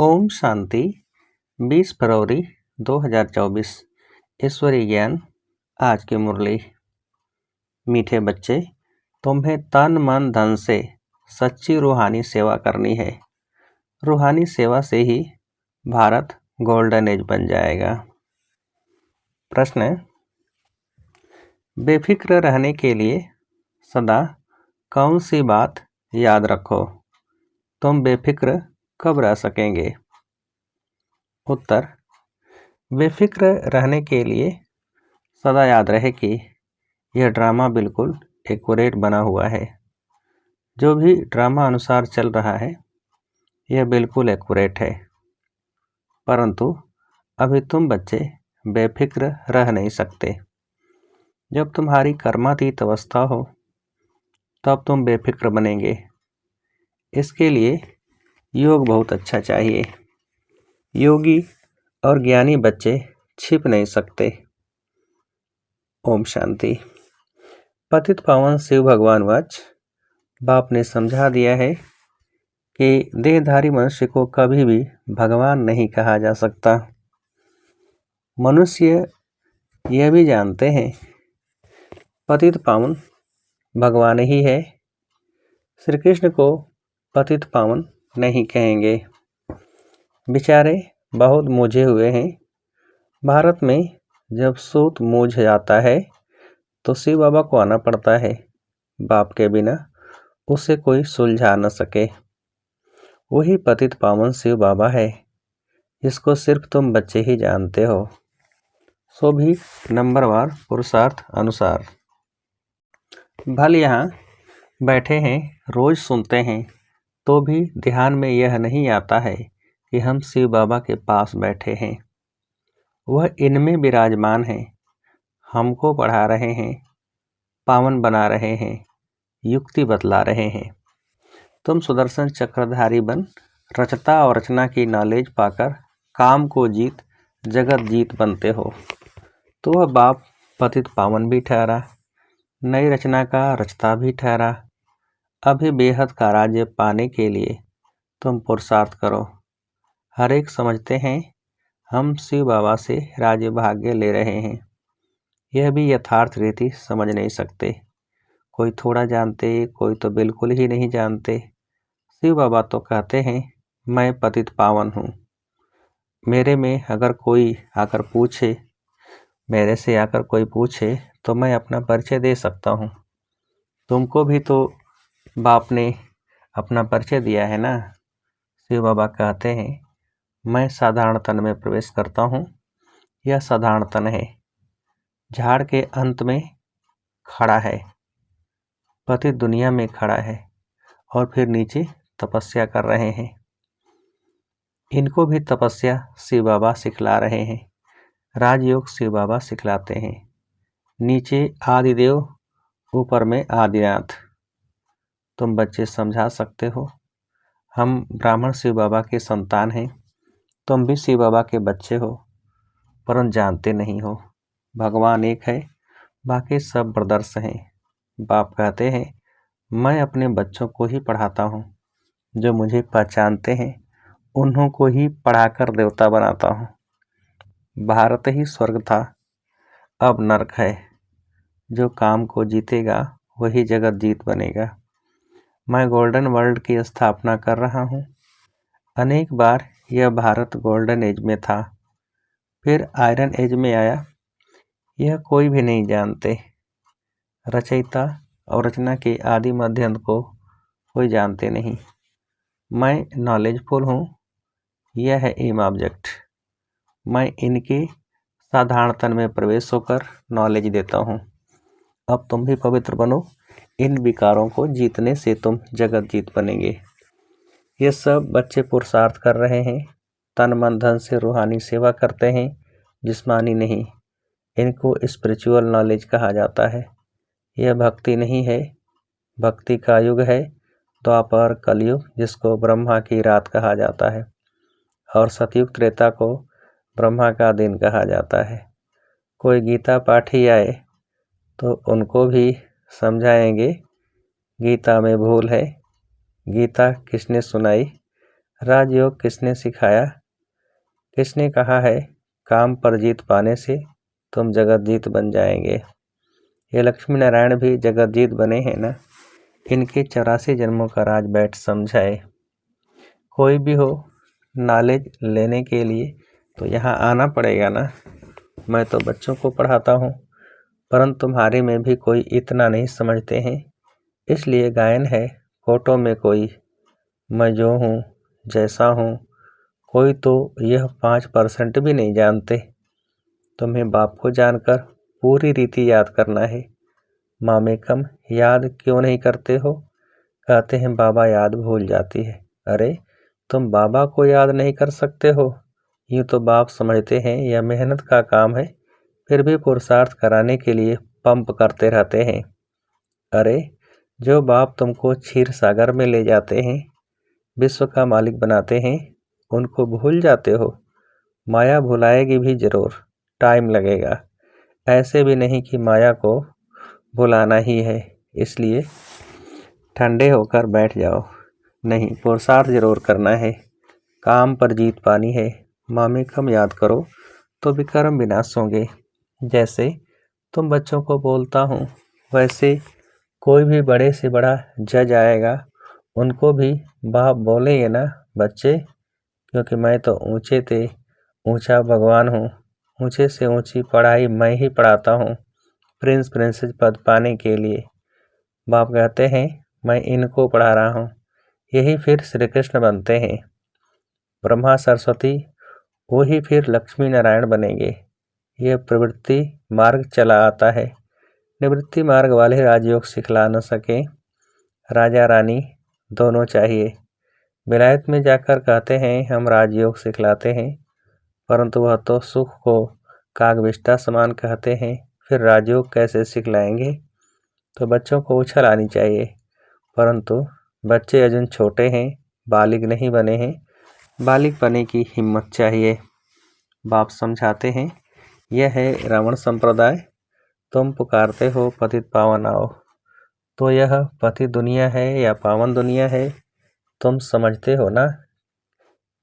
ओम शांति। 20 फरवरी 2024। ईश्वरीय ज्ञान। आज की मुरली। मीठे बच्चे, तुम्हें तन मन धन से सच्ची रूहानी सेवा करनी है। रूहानी सेवा से ही भारत गोल्डन एज बन जाएगा। प्रश्न है, बेफिक्र रहने के लिए सदा कौन सी बात याद रखो? तुम बेफिक्र कब रह सकेंगे? उत्तर, बेफिक्र रहने के लिए सदा याद रहे कि यह ड्रामा बिल्कुल एक्यूरेट बना हुआ है। जो भी ड्रामा अनुसार चल रहा है यह बिल्कुल एक्यूरेट है, परंतु अभी तुम बच्चे बेफिक्र रह नहीं सकते। जब तुम्हारी कर्मातीत अवस्था हो तब तुम बेफिक्र बनेंगे। इसके लिए योग बहुत अच्छा चाहिए। योगी और ज्ञानी बच्चे छिप नहीं सकते। ओम शांति। पतित पावन शिव भगवान वाच। बाप ने समझा दिया है कि देहधारी मनुष्य को कभी भी भगवान नहीं कहा जा सकता। मनुष्य यह भी जानते हैं पतित पावन भगवान ही है। श्री कृष्ण को पतित पावन नहीं कहेंगे। बेचारे बहुत मूझे हुए हैं। भारत में जब सूत मूझ जाता है तो शिव बाबा को आना पड़ता है। बाप के बिना उसे कोई सुलझा न सके। वही पतित पावन शिव बाबा है। इसको सिर्फ तुम बच्चे ही जानते हो, सो भी नंबरवार पुरुषार्थ अनुसार। भले यहाँ बैठे हैं, रोज सुनते हैं, तो भी ध्यान में यह नहीं आता है कि हम शिव बाबा के पास बैठे हैं। वह इनमें विराजमान हैं, हमको पढ़ा रहे हैं, पावन बना रहे हैं, युक्ति बतला रहे हैं। तुम सुदर्शन चक्रधारी बन रचता और रचना की नॉलेज पाकर काम को जीत जगत जीत बनते हो। तो वह बाप पतित पावन भी ठहरा, नई रचना का रचता भी ठहरा। अभी बेहद का राज्य पाने के लिए तुम पुरुषार्थ करो। हर एक समझते हैं हम शिव बाबा से राज्य भाग्य ले रहे हैं। यह भी यथार्थ रीति समझ नहीं सकते। कोई थोड़ा जानते, कोई तो बिल्कुल ही नहीं जानते। शिव बाबा तो कहते हैं मैं पतित पावन हूँ। मेरे में अगर कोई आकर पूछे, मेरे से आकर कोई पूछे तो मैं अपना परिचय दे सकता हूँ। तुमको भी तो बाप ने अपना परिचय दिया है ना। शिव बाबा कहते हैं मैं साधारण तन में प्रवेश करता हूँ। यह साधारण तन है, झाड़ के अंत में खड़ा है, पतित दुनिया में खड़ा है और फिर नीचे तपस्या कर रहे हैं। इनको भी तपस्या शिव बाबा सिखला रहे हैं। राजयोग शिव बाबा सिखलाते हैं। नीचे आदिदेव, ऊपर में आदिनाथ। तुम बच्चे समझा सकते हो हम ब्राह्मण शिव बाबा के संतान हैं। तुम भी शिव बाबा के बच्चे हो, परंतु जानते नहीं हो भगवान एक है, बाकी सब ब्रदर्स हैं। बाप कहते हैं मैं अपने बच्चों को ही पढ़ाता हूँ। जो मुझे पहचानते हैं उन्हों को ही पढ़ाकर देवता बनाता हूँ। भारत ही स्वर्ग था, अब नरक है। जो काम को जीतेगा वही जगत जीत बनेगा। मैं गोल्डन वर्ल्ड की स्थापना कर रहा हूँ। अनेक बार यह भारत गोल्डन एज में था, फिर आयरन एज में आया। यह कोई भी नहीं जानते। रचयिता और रचना के आदि मध्य अंत को कोई जानते नहीं। मैं नॉलेजफुल हूँ, यह है एम ऑब्जेक्ट। मैं इनके साधारण तन में प्रवेश होकर नॉलेज देता हूँ। अब तुम भी पवित्र बनो। इन विकारों को जीतने से तुम जगत जीत बनेंगे। ये सब बच्चे पुरुषार्थ कर रहे हैं, तन मन धन से रूहानी सेवा करते हैं, जिस्मानी नहीं। इनको स्पिरिचुअल नॉलेज कहा जाता है। यह भक्ति नहीं है। भक्ति का युग है द्वापर कलयुग, जिसको ब्रह्मा की रात कहा जाता है, और सतयुग त्रेता को ब्रह्मा का दिन कहा जाता है। कोई गीता पाठी आए तो उनको भी समझाएंगे गीता में भूल है। गीता किसने सुनाई? राजयोग किसने सिखाया? किसने कहा है काम पर जीत पाने से तुम जगतजीत बन जाएंगे? ये लक्ष्मी नारायण भी जगतजीत बने हैं ना। इनके 84 जन्मों का राज बैठ समझाए। कोई भी हो नॉलेज लेने के लिए तो यहाँ आना पड़ेगा ना। मैं तो बच्चों को पढ़ाता हूँ, परंतु तुम्हारे में भी कोई इतना नहीं समझते हैं। इसलिए गायन है फोटो में कोई मैं जो हूँ जैसा हूँ, कोई तो यह 5% भी नहीं जानते। तुम्हें बाप को जानकर पूरी रीति याद करना है। मामे कम याद क्यों नहीं करते हो? कहते हैं बाबा याद भूल जाती है। अरे तुम बाबा को याद नहीं कर सकते हो? यूँ तो बाप समझते हैं यह मेहनत का काम है, फिर भी पुरुषार्थ कराने के लिए पंप करते रहते हैं। अरे जो बाप तुमको क्षीर सागर में ले जाते हैं, विश्व का मालिक बनाते हैं, उनको भूल जाते हो? माया भुलाएगी भी जरूर, टाइम लगेगा। ऐसे भी नहीं कि माया को भुलाना ही है, इसलिए ठंडे होकर बैठ जाओ। नहीं, पुरुषार्थ जरूर करना है, काम पर जीत पानी है। मामे कम याद करो तो विक्रम विनाश होंगे। जैसे तुम बच्चों को बोलता हूँ, वैसे कोई भी बड़े से बड़ा जज आएगा, उनको भी बाप बोलेंगे ना बच्चे, क्योंकि मैं तो ऊंचे थे ऊंचा भगवान हूँ। ऊंचे से ऊंची पढ़ाई मैं ही पढ़ाता हूँ प्रिंस प्रिंसेस पद पाने के लिए। बाप कहते हैं मैं इनको पढ़ा रहा हूँ, यही फिर श्री कृष्ण बनते हैं। ब्रह्मा सरस्वती वही फिर लक्ष्मी नारायण बनेंगे। यह प्रवृत्ति मार्ग चला आता है। निवृत्ति मार्ग वाले राजयोग सिखला न सके। राजा रानी दोनों चाहिए। विलायत में जाकर कहते हैं हम राजयोग सिखलाते हैं, परंतु वह तो सुख को कागविष्टा समान कहते हैं, फिर राजयोग कैसे सिखलाएंगे? तो बच्चों को उछल आनी चाहिए, परंतु बच्चे अजून छोटे हैं, बालिग नहीं बने हैं। बालिग बने की हिम्मत चाहिए। बाप समझाते हैं यह है रावण संप्रदाय। तुम पुकारते हो पतित पावन आओ, तो यह पतित दुनिया है या पावन दुनिया है? तुम समझते हो ना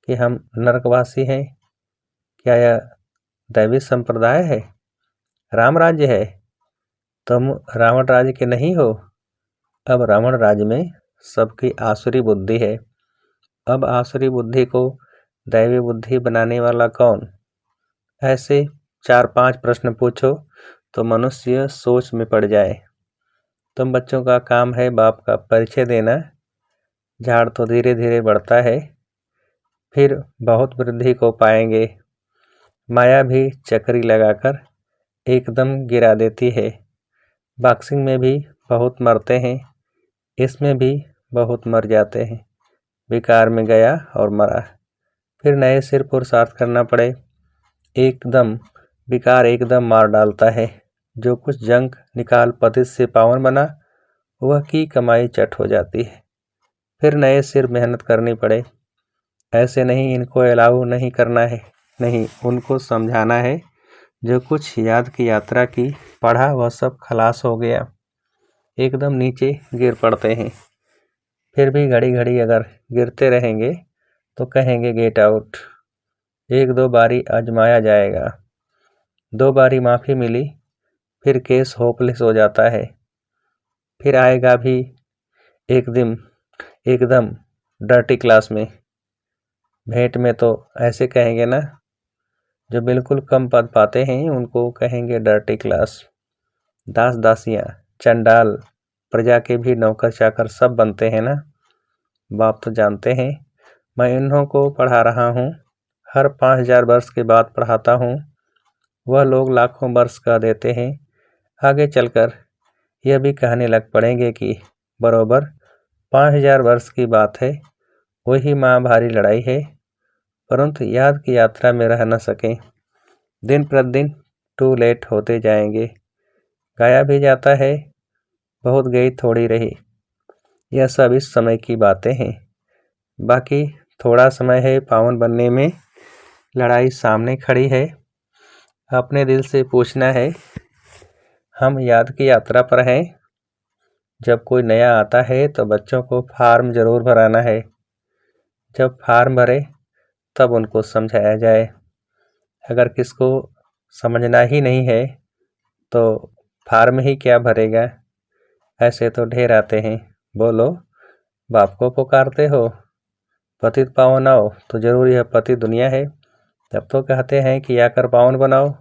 कि हम नरकवासी हैं। क्या यह दैवी संप्रदाय है? राम राज्य है। तुम रावण राज्य के नहीं हो। अब रावण राज्य में सबकी आसुरी बुद्धि है। अब आसुरी बुद्धि को दैवी बुद्धि बनाने वाला कौन? ऐसे 4-5 प्रश्न पूछो तो मनुष्य सोच में पड़ जाए। तुम बच्चों का काम है बाप का परिचय देना। झाड़ तो धीरे धीरे बढ़ता है, फिर बहुत वृद्धि को पाएंगे। माया भी चक्री लगाकर एकदम गिरा देती है। बॉक्सिंग में भी बहुत मरते हैं, इसमें भी बहुत मर जाते हैं। विकार में गया और मरा, फिर नए सिर पुरुषार्थ करना पड़े। एकदम विकार एकदम मार डालता है। जो कुछ जंक निकाल पतित से पावन बना, वह की कमाई चट हो जाती है। फिर नए सिर मेहनत करनी पड़े। ऐसे नहीं इनको अलाउ नहीं करना है, नहीं, उनको समझाना है। जो कुछ याद की यात्रा की पढ़ा वह सब खलास हो गया। एकदम नीचे गिर पड़ते हैं। फिर भी घड़ी घड़ी अगर गिरते रहेंगे तो कहेंगे गेट आउट। 1-2 बारी आजमाया जाएगा। 2 बारी माफ़ी मिली, फिर केस होपलेस हो जाता है। फिर आएगा भी एक दिन एकदम डर्टी क्लास में। भेंट में तो ऐसे कहेंगे ना, जो बिल्कुल कम पद पाते हैं उनको कहेंगे डर्टी क्लास। दास दासियाँ चंडाल प्रजा के भी नौकर चाकर सब बनते हैं ना। बाप तो जानते हैं मैं इन्हों को पढ़ा रहा हूँ, हर 5000 वर्ष के बाद पढ़ाता हूँ। वह लोग लाखों वर्ष का देते हैं। आगे चलकर यह भी कहने लग पड़ेंगे कि बरोबर 5000 वर्ष की बात है, वही माँ भारी लड़ाई है, परंतु याद की यात्रा में रह न सकें। दिन प्रतिदिन टू लेट होते जाएंगे। गाया भी जाता है, बहुत गई थोड़ी रही। यह सब इस समय की बातें हैं। बाकी थोड़ा समय है पावन बनने में। लड़ाई सामने खड़ी है। अपने दिल से पूछना है, हम याद की यात्रा पर हैं। जब कोई नया आता है तो बच्चों को फार्म जरूर भराना है। जब फार्म भरे तब उनको समझाया जाए। अगर किसको समझना ही नहीं है तो फार्म ही क्या भरेगा। ऐसे तो ढेर आते हैं। बोलो, बाप को पुकारते हो, पतित पावन आओ, तो जरूरी है पति दुनिया है। तब तो कहते हैं कि आकर पावन बनाओ।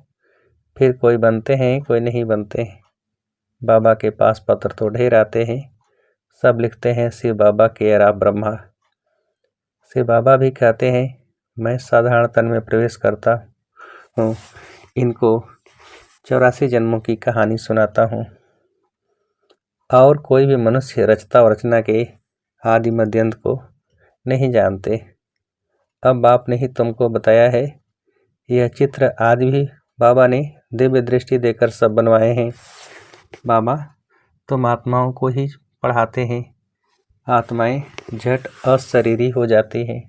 फिर कोई बनते हैं, कोई नहीं बनते। बाबा के पास पत्र तो ढेर आते हैं। सब लिखते हैं शिव बाबा के आप ब्रह्मा। शिव बाबा भी कहते हैं मैं साधारण तन में प्रवेश करता हूँ, इनको 84 जन्मों की कहानी सुनाता हूँ। और कोई भी मनुष्य रचता और रचना के आदि मध्यांत को नहीं जानते। अब बाप ने ही तुमको बताया है। यह चित्र आदि भी बाबा ने दिव्य दृष्टि देकर सब बनवाए हैं। बाबा तुम आत्माओं को ही पढ़ाते हैं। आत्माएं झट अशरीरी हो जाती हैं।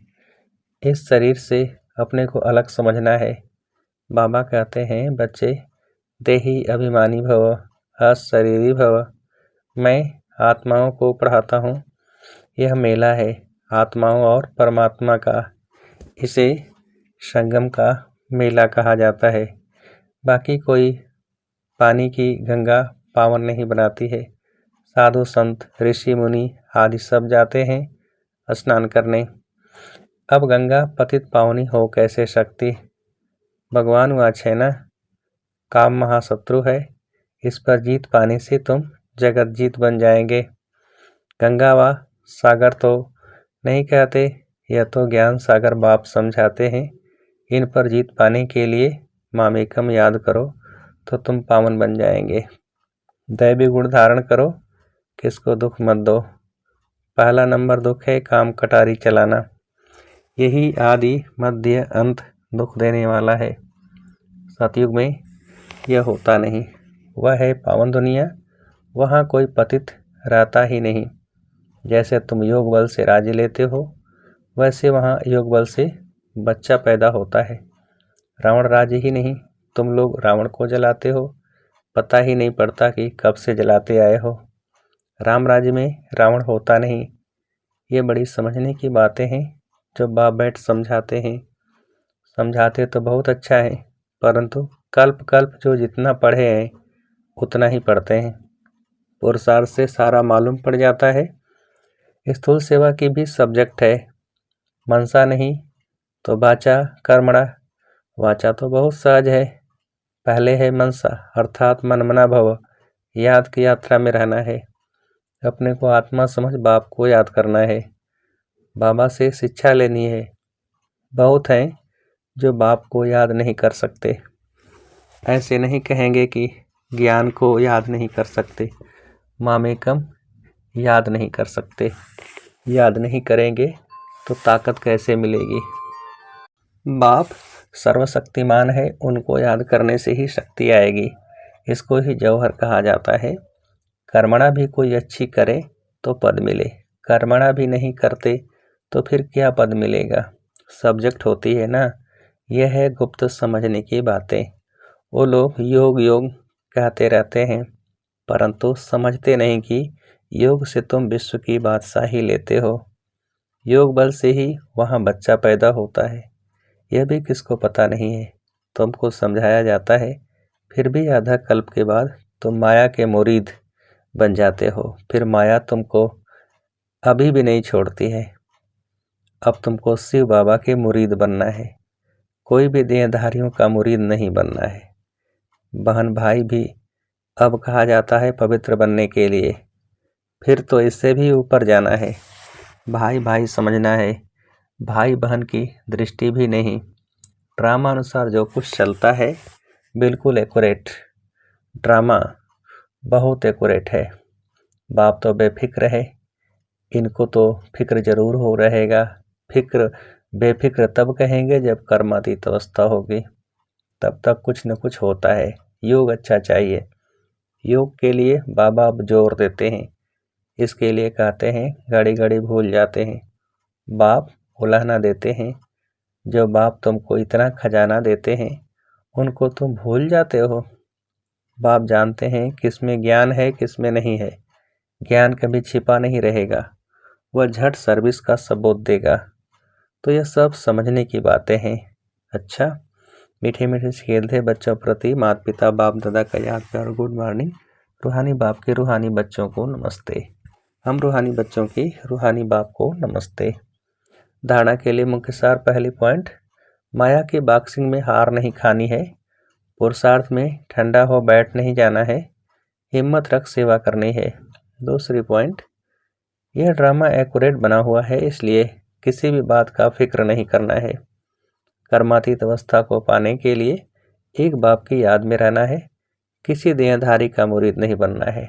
इस शरीर से अपने को अलग समझना है। बाबा कहते हैं बच्चे, देही अभिमानी भव, अशरीरी भव। मैं आत्माओं को पढ़ाता हूँ। यह मेला है आत्माओं और परमात्मा का। इसे संगम का मेला कहा जाता है। बाकी कोई पानी की गंगा पावन नहीं बनाती है। साधु संत ऋषि मुनि आदि सब जाते हैं स्नान करने। अब गंगा पतित पावनी हो कैसे सकती। भगवान वाच है ना, काम महाशत्रु है। इस पर जीत पाने से तुम जगत जीत बन जाएंगे। गंगा व सागर तो नहीं कहते, यह तो ज्ञान सागर बाप समझाते हैं। इन पर जीत पाने के लिए मामेकम याद करो तो तुम पावन बन जाएंगे। दैवी गुण धारण करो, किसको दुख मत दो। पहला नंबर दुख है काम कटारी चलाना। यही आदि मध्य अंत दुख देने वाला है। सतयुग में यह होता नहीं। वह है पावन दुनिया, वहाँ कोई पतित रहता ही नहीं। जैसे तुम योग बल से राज्य लेते हो, वैसे वहाँ योग बल से बच्चा पैदा होता है। रावण राज्य ही नहीं, तुम लोग रावण को जलाते हो, पता ही नहीं पड़ता कि कब से जलाते आए हो। राम राज्य में रावण होता नहीं। ये बड़ी समझने की बातें हैं जो बाप बैठ समझाते हैं। समझाते तो बहुत अच्छा है, परंतु कल्प कल्प जो जितना पढ़े हैं उतना ही पढ़ते हैं। पुरुषार्थ से सारा मालूम पड़ जाता है। स्थूल सेवा की भी सब्जेक्ट है। मनसा नहीं तो वाचा कर्मणा। वाचा तो बहुत सहज है। पहले है मनसा अर्थात मनमना भव। याद की यात्रा में रहना है। अपने को आत्मा समझ बाप को याद करना है। बाबा से शिक्षा लेनी है। बहुत हैं जो बाप को याद नहीं कर सकते। ऐसे नहीं कहेंगे कि ज्ञान को याद नहीं कर सकते। मामेकम याद नहीं कर सकते। याद नहीं करेंगे तो ताकत कैसे मिलेगी। बाप सर्वशक्तिमान है, उनको याद करने से ही शक्ति आएगी। इसको ही जौहर कहा जाता है। कर्मणा भी कोई अच्छी करे तो पद मिले, कर्मणा भी नहीं करते तो फिर क्या पद मिलेगा। सब्जेक्ट होती है ना, यह है गुप्त समझने की बातें। वो लोग योग योग कहते रहते हैं, परंतु समझते नहीं कि योग से तुम विश्व की बादशाही लेते हो। योग बल से ही वहाँ बच्चा पैदा होता है। यह भी किसको पता नहीं है। तुमको समझाया जाता है, फिर भी आधा कल्प के बाद तुम माया के मुरीद बन जाते हो। फिर माया तुमको अभी भी नहीं छोड़ती है। अब तुमको शिव बाबा के मुरीद बनना है। कोई भी देहधारियों का मुरीद नहीं बनना है। बहन भाई भी अब कहा जाता है पवित्र बनने के लिए। फिर तो इससे भी ऊपर जाना है। भाई भाई समझना है, भाई बहन की दृष्टि भी नहीं। ड्रामा अनुसार जो कुछ चलता है बिल्कुल एक्यूरेट। ड्रामा बहुत एक्यूरेट है। बाप तो बेफिक्र है, इनको तो फिक्र जरूर हो रहेगा। फिक्र बेफिक्र तब कहेंगे जब कर्मातीत अवस्था होगी, तब तक कुछ न कुछ होता है। योग अच्छा चाहिए। योग के लिए बाबा अब जोर देते हैं। इसके लिए कहते हैं घड़ी घड़ी भूल जाते हैं। बाप उलाहना देते हैं। जो बाप तुमको इतना खजाना देते हैं उनको तुम भूल जाते हो। बाप जानते हैं किसमें ज्ञान है किसमें नहीं है। ज्ञान कभी छिपा नहीं रहेगा, वह झट सर्विस का सबूत देगा। तो यह सब समझने की बातें हैं। अच्छा, मीठे मीठे से खेलते बच्चों प्रति माता पिता बाप दादा का याद प्यार गुड मॉर्निंग। रूहानी बाप के रूहानी बच्चों को नमस्ते। हम रूहानी बच्चों की रूहानी बाप को नमस्ते। धारणा के लिए मुख्य सार। पहली पॉइंट, माया की बॉक्सिंग में हार नहीं खानी है। पुरुषार्थ में ठंडा हो बैठ नहीं जाना है। हिम्मत रख सेवा करनी है। दूसरी पॉइंट, यह ड्रामा एक्यूरेट बना हुआ है, इसलिए किसी भी बात का फिक्र नहीं करना है। कर्मातीत अवस्था को पाने के लिए एक बाप की याद में रहना है। किसी देहधारी का मुरीद नहीं बनना है।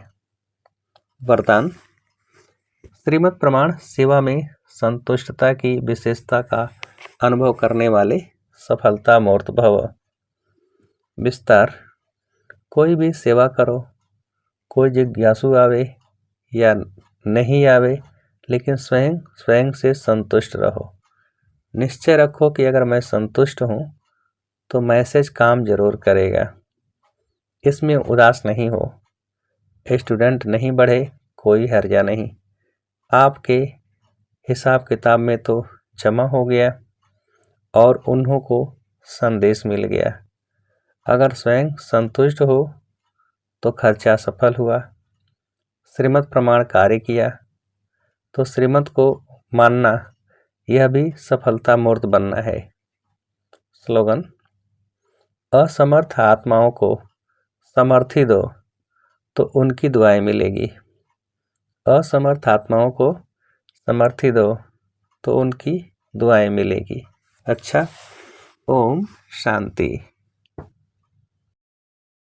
वरदान, श्रीमद् प्रमाण सेवा में संतुष्टता की विशेषता का अनुभव करने वाले सफलता मूर्त भव। विस्तार, कोई भी सेवा करो, कोई जिज्ञासु आवे या नहीं आवे, लेकिन स्वयं से संतुष्ट रहो। निश्चय रखो कि अगर मैं संतुष्ट हूँ तो मैसेज काम जरूर करेगा। इसमें उदास नहीं हो। स्टूडेंट नहीं बढ़े, कोई हर्जा नहीं। आपके हिसाब किताब में तो जमा हो गया और उन्हों को संदेश मिल गया। अगर स्वयं संतुष्ट हो तो खर्चा सफल हुआ। श्रीमद् प्रमाण कार्य किया तो श्रीमद् को मानना, यह भी सफलता मूर्त बनना है। स्लोगन, असमर्थ आत्माओं को समर्थी दो तो उनकी दुआएं मिलेगी। असमर्थ आत्माओं को समर्थी दो तो उनकी दुआएं मिलेगी। अच्छा, ओम शांति।